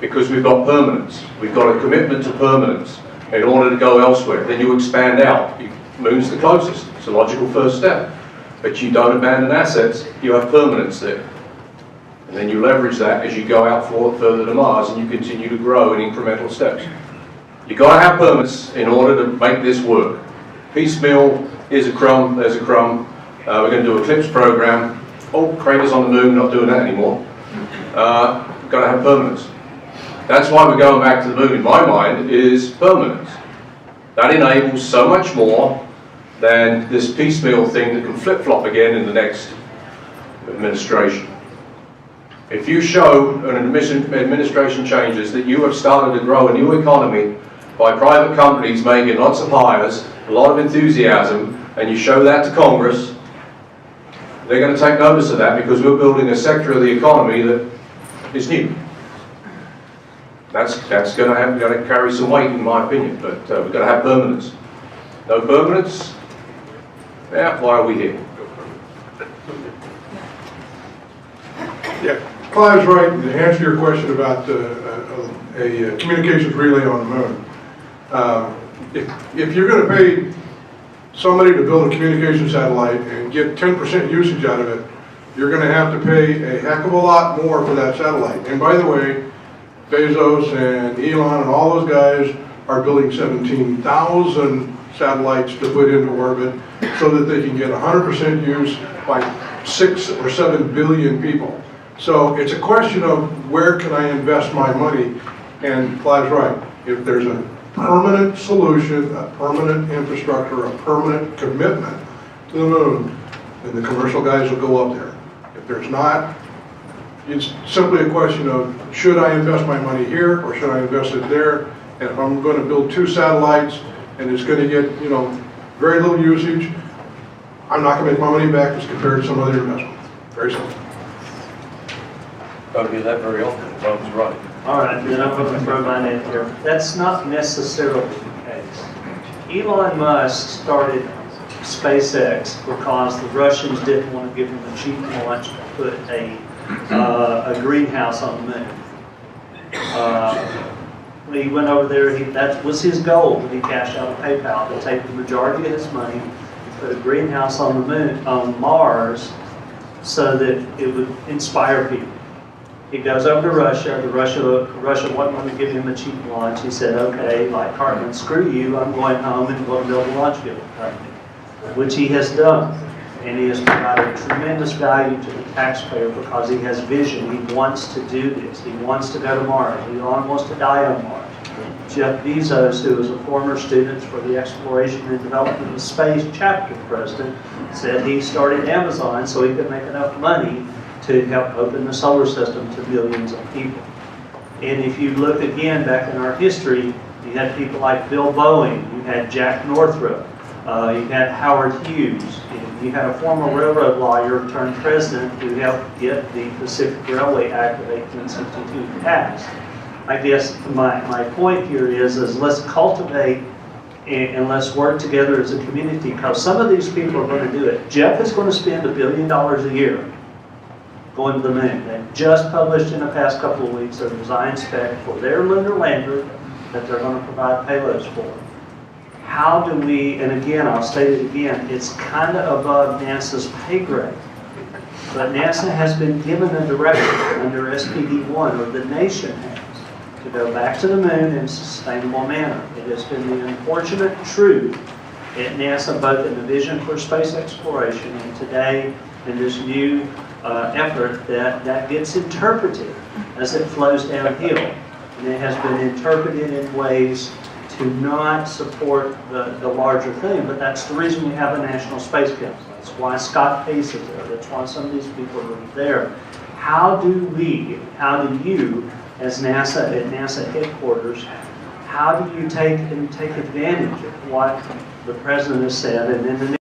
because we've got permanence. We've got a commitment to permanence in order to go elsewhere. Then you expand out. Moon's the closest. It's a logical first step. But you don't abandon assets, you have permanence there. And then you leverage that as you go out further to Mars, and you continue to grow in incremental steps. You've got to have permanence in order to make this work. Piecemeal, here's a crumb, there's a crumb. We're going to do a CLIPS program. Oh, craters on the moon, not doing that anymore. Got to have permanence. That's why we're going back to the moon, in my mind, is permanence. That enables so much more than this piecemeal thing that can flip-flop again in the next administration. If you show an administration changes that you have started to grow a new economy by private companies making lots of hires a lot of enthusiasm, and you show that to Congress, they're going to take notice of that because we're building a sector of the economy that is new. That's going to carry some weight, in my opinion, but we've got to have permanence. No permanence? Yeah, why are we here? Yeah, Clive's right. To answer your question about a communications relay on the moon, if you're going to pay somebody to build a communication satellite and get 10% usage out of it, you're going to have to pay a heck of a lot more for that satellite. And by the way, Bezos and Elon and all those guys are building 17,000 satellites to put into orbit so that they can get 100% use by 6 or 7 billion people. So it's a question of where can I invest my money? And Clive's right. If there's a permanent solution, a permanent infrastructure, a permanent commitment to the moon, then the commercial guys will go up there. If there's not, it's simply a question of should I invest my money here or should I invest it there? And if I'm going to build 2 satellites and it's going to get, very little usage, I'm not going to make my money back as compared to some other investment. Very simple. Don't do that very often. Bob's right. All right, then I'm going to throw mine in here. That's not necessarily the case. Elon Musk started SpaceX because the Russians didn't want to give him a cheap launch to put a greenhouse on the moon. When he went over there, that was his goal when he cashed out of PayPal, to take the majority of his money and put a greenhouse on the moon, on Mars, so that it would inspire people. He goes over to Russia. Russia wasn't going to give him a cheap launch. He said, okay, like Cartman, screw you, I'm going home and going to build a launch vehicle company, which he has done. And he has provided tremendous value to the taxpayer because he has vision. He wants to do this. He wants to go to Mars. Elon wants to die on Mars. Jeff Bezos, who was a former student for the Exploration and Development of Space chapter president, said he started Amazon so he could make enough money to help open the solar system to millions of people. And if you look again back in our history, you had people like Bill Boeing, you had Jack Northrop, you had Howard Hughes, you had a former railroad lawyer turned president who helped get the Pacific Railway Act of 1862 passed. I guess my point here is let's cultivate and let's work together as a community, because some of these people are going to do it. Jeff is going to spend $1 billion a year going to the moon. They just published in the past couple of weeks their design spec for their lunar lander that they're going to provide payloads for. How do we, and again, I'll state it again, it's kind of above NASA's pay grade. But NASA has been given a directive under SPD1, or the nation has, to go back to the moon in a sustainable manner. It has been the unfortunate truth at NASA, both in the vision for space exploration and today in this new effort, that gets interpreted as it flows downhill. And it has been interpreted in ways to not support the larger thing, but that's the reason we have a National Space Council. That's why Scott Pace is there. That's why some of these people are there. How do you, as NASA at NASA headquarters, how do you take advantage of what the President has said, and then the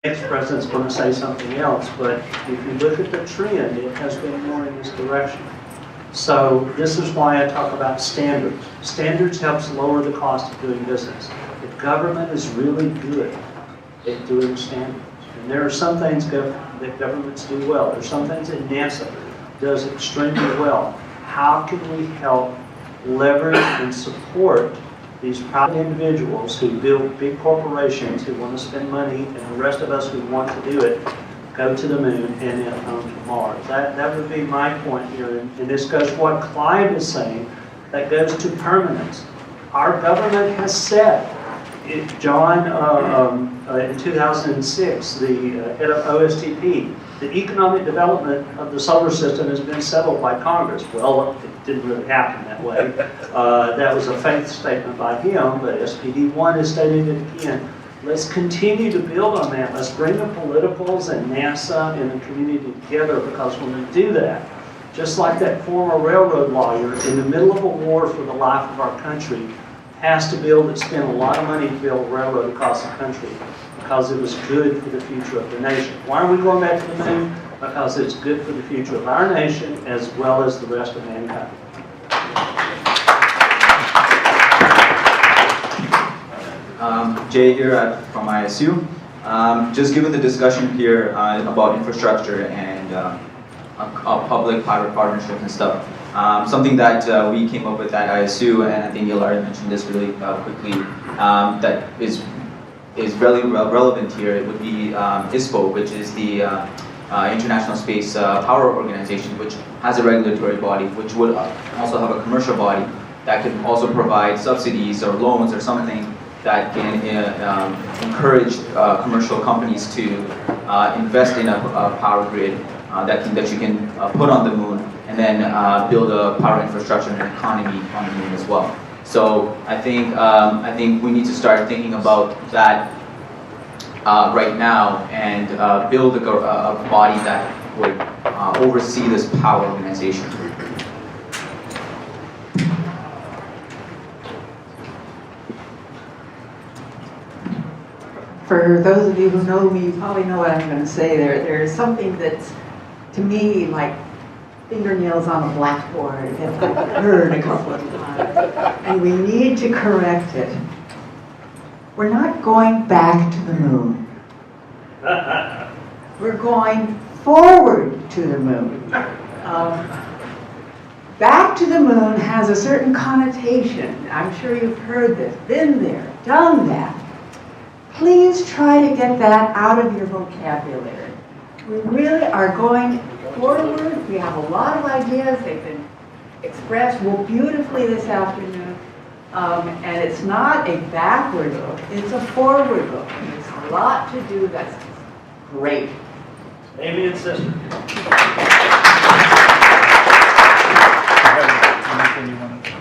next president's going to say something else, but if you look at the trend, it has been more in this direction. So this is why I talk about standards. Standards helps lower the cost of doing business. The government is really good at doing standards. And there are some things that governments do well. There are some things that NASA does extremely well. How can we help leverage and support these private individuals who build big corporations who want to spend money, and the rest of us who want to do it, go to the moon and then home to Mars. That would be my point here, and this goes to what Clyde was saying, that goes to permanence. Our government has said, John, in 2006, the head of OSTP, the economic development of the solar system has been settled by Congress. Well, it didn't really happen that way. That was a faith statement by him, but SPD1 has stated it again. Let's continue to build on that. Let's bring the politicals and NASA and the community together, because when we do that, just like that former railroad lawyer in the middle of a war for the life of our country has to build and spend a lot of money to build a railroad across the country because it was good for the future of the nation. Why are we going back to the moon? Because it's good for the future of our nation as well as the rest of mankind. Jay here from ISU. Just given the discussion here about infrastructure and public-private partnerships and stuff, something that we came up with at ISU, and I think Yolari mentioned this really quickly, that is really relevant here. It would be ISPO, which is the International Space Power Organization, which has a regulatory body, which would also have a commercial body that can also provide subsidies or loans or something that can encourage commercial companies to invest in a power grid that you can put on the moon, and then build a power infrastructure and an economy on the moon as well. So I think we need to start thinking about that right now and build a body that would oversee this power organization. For those of you who know me, you probably know what I'm going to say. There's something that's, to me, like fingernails on a blackboard that I've heard a couple of times, and we need to correct it. We're not going back to the moon. We're going forward to the moon. Back to the moon has a certain connotation. I'm sure you've heard this, been there, done that. Please try to get that out of your vocabulary. We really are going forward. We have a lot of ideas. They've been expressed beautifully this afternoon. And it's not a backward look, it's a forward look. There's a lot to do that's great. Amen, sister. Anything you want to?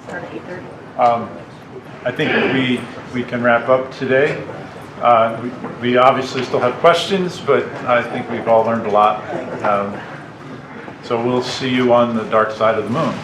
Start at 8:30. I think we can wrap up today. We obviously still have questions, but I think we've all learned a lot. So we'll see you on the dark side of the moon.